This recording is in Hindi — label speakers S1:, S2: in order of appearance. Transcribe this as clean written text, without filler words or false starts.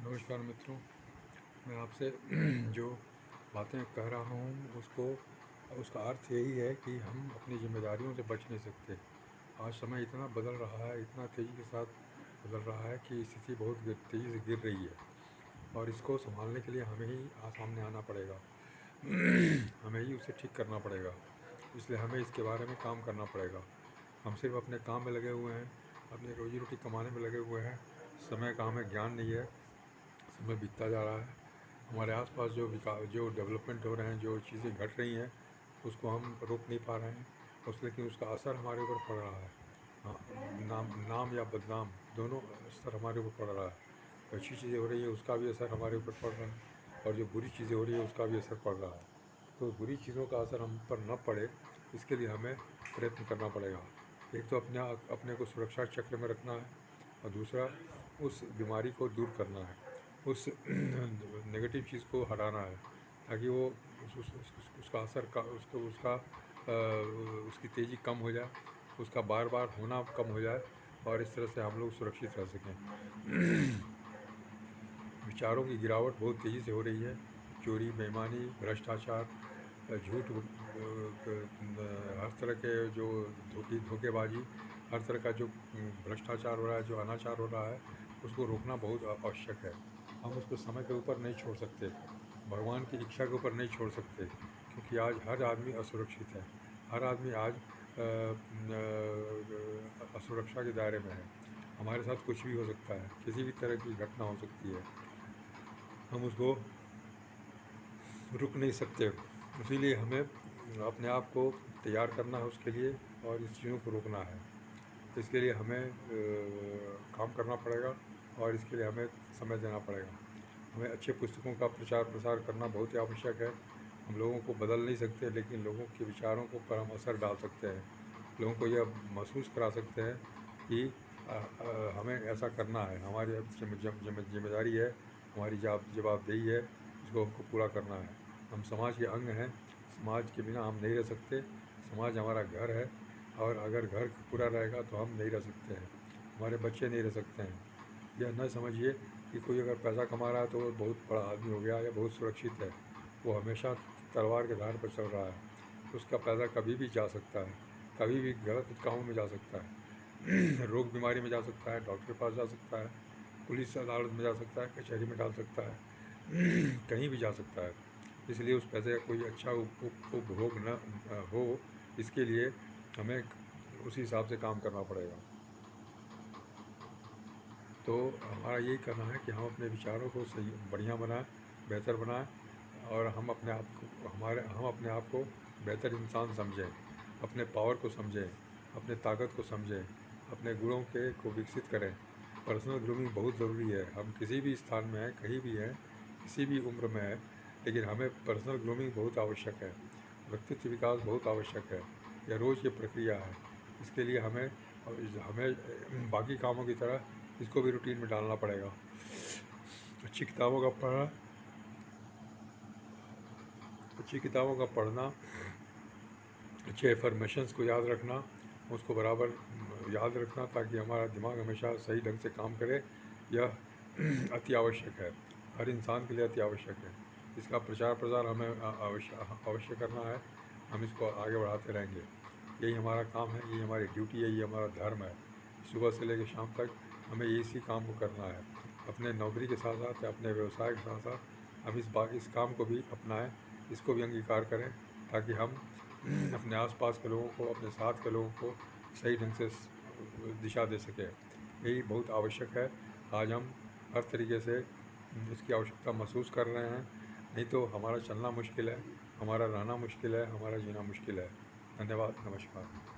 S1: नमस्कार मित्रों, मैं आपसे जो बातें कह रहा हूँ उसका अर्थ यही है कि हम अपनी जिम्मेदारियों से बच नहीं सकते। आज समय इतना बदल रहा है, इतना तेज़ी के साथ बदल रहा है कि स्थिति बहुत तेज़ी से गिर रही है और इसको संभालने के लिए हमें ही सामने आना पड़ेगा। हमें ही उसे ठीक करना पड़ेगा, इसलिए हमें इसके बारे में काम करना पड़ेगा। हम सिर्फ अपने काम में लगे हुए हैं, अपनी रोजी रोटी कमाने में लगे हुए हैं। समय का हमें ज्ञान नहीं है। समय बीतता जा रहा है, हमारे आसपास जो डेवलपमेंट हो रहे हैं, जो चीज़ें घट रही हैं, उसको हम रोक नहीं पा रहे हैं। लेकिन उसका असर हमारे ऊपर पड़ रहा है। हाँ, नाम या बदनाम दोनों असर हमारे ऊपर पड़ रहा है। जो अच्छी चीज़ें हो रही है उसका भी असर हमारे ऊपर पड़ रहा है और जो बुरी चीज़ें हो रही है उसका भी असर पड़ रहा है। तो बुरी चीज़ों का असर हम पर न पड़े, इसके लिए हमें प्रयत्न करना पड़ेगा। एक तो अपने को सुरक्षा चक्र में रखना है और दूसरा उस बीमारी को दूर करना है, उस नेगेटिव चीज़ को हटाना है, ताकि वो उसका असर का उसकी तेज़ी कम हो जाए, उसका बार बार होना कम हो जाए और इस तरह से हम लोग सुरक्षित रह सकें। विचारों की गिरावट बहुत तेज़ी से हो रही है। चोरी, बेईमानी, भ्रष्टाचार, झूठ, हर तरह के जो धोखेबाजी, हर तरह का जो भ्रष्टाचार हो रहा है, जो अनाचार हो रहा है, उसको रोकना बहुत आवश्यक है। हम उसको समय के ऊपर नहीं छोड़ सकते, भगवान की इच्छा के ऊपर नहीं छोड़ सकते, क्योंकि आज हर आदमी असुरक्षित है। हर आदमी आज असुरक्षा के दायरे में है। हमारे साथ कुछ भी हो सकता है, किसी भी तरह की घटना हो सकती है, हम उसको रुक नहीं सकते। इसीलिए हमें अपने आप को तैयार करना है उसके लिए और इस चीज़ों को रोकना है। इसके लिए हमें काम करना पड़ेगा और इसके लिए हमें समय देना पड़ेगा। हमें अच्छे पुस्तकों का प्रचार प्रसार करना बहुत ही आवश्यक है। हम लोगों को बदल नहीं सकते, लेकिन लोगों के विचारों को पर हम असर डाल सकते हैं। लोगों को यह महसूस करा सकते हैं कि हमें ऐसा करना है, हमारी अब जिम्मेदारी है, हमारी जवाबदेही है, उसको हमको पूरा करना है। हम समाज के अंग हैं, समाज के बिना हम नहीं रह सकते। समाज हमारा घर है और अगर घर पूरा रहेगा तो हम नहीं रह सकते हैं, हमारे बच्चे नहीं रह सकते हैं। यह न समझिए कि कोई अगर पैसा कमा रहा है तो वो बहुत बड़ा आदमी हो गया या बहुत सुरक्षित है। वो हमेशा तलवार के धार पर चल रहा है। उसका पैसा कभी भी जा सकता है, कभी भी गलत कामों में जा सकता है। रोग बीमारी में जा सकता है, डॉक्टर के पास जा सकता है, पुलिस अदालत में जा सकता है, कचहरी में डाल सकता है, कहीं भी जा सकता है। इसलिए उस पैसे का कोई अच्छा उपभोग न हो, इसके लिए हमें उसी हिसाब से काम करना पड़ेगा। तो हमारा यही करना है कि हम अपने विचारों को सही बढ़िया बनाएं, बेहतर बनाएं और हम अपने आप को बेहतर इंसान समझें, अपने पावर को समझें, अपने ताकत को समझें, अपने गुणों को विकसित करें। पर्सनल ग्रूमिंग बहुत ज़रूरी है। हम किसी भी स्थान में हैं, कहीं भी हैं, किसी भी उम्र में है, लेकिन हमें पर्सनल ग्रूमिंग बहुत आवश्यक है। व्यक्तित्व विकास बहुत आवश्यक है। यह रोज़ की प्रक्रिया है। इसके लिए हमें बाकी कामों की तरह इसको भी रूटीन में डालना पड़ेगा। अच्छी किताबों का पढ़ना, अच्छी किताबों का पढ़ना, अच्छे एफर्मेशंस को याद रखना, उसको बराबर याद रखना, ताकि हमारा दिमाग हमेशा सही ढंग से काम करे, यह अति आवश्यक है। हर इंसान के लिए अति आवश्यक है। इसका प्रचार प्रसार हमें अवश्य करना है। हम इसको आगे बढ़ाते रहेंगे। यही हमारा काम है, यही हमारी ड्यूटी है, यही हमारा धर्म है। सुबह से लेकर शाम तक हमें इसी काम को करना है। अपने नौकरी के साथ साथ, अपने व्यवसाय के साथ साथ हम इस काम को भी अपनाएं, इसको भी अंगीकार करें, ताकि हम अपने आसपास के लोगों को, अपने साथ के लोगों को सही ढंग से दिशा दे सकें। यही बहुत आवश्यक है। आज हम हर तरीके से इसकी आवश्यकता महसूस कर रहे हैं, नहीं तो हमारा चलना मुश्किल है, हमारा रहना मुश्किल है, हमारा जीना मुश्किल है। धन्यवाद, नमस्कार।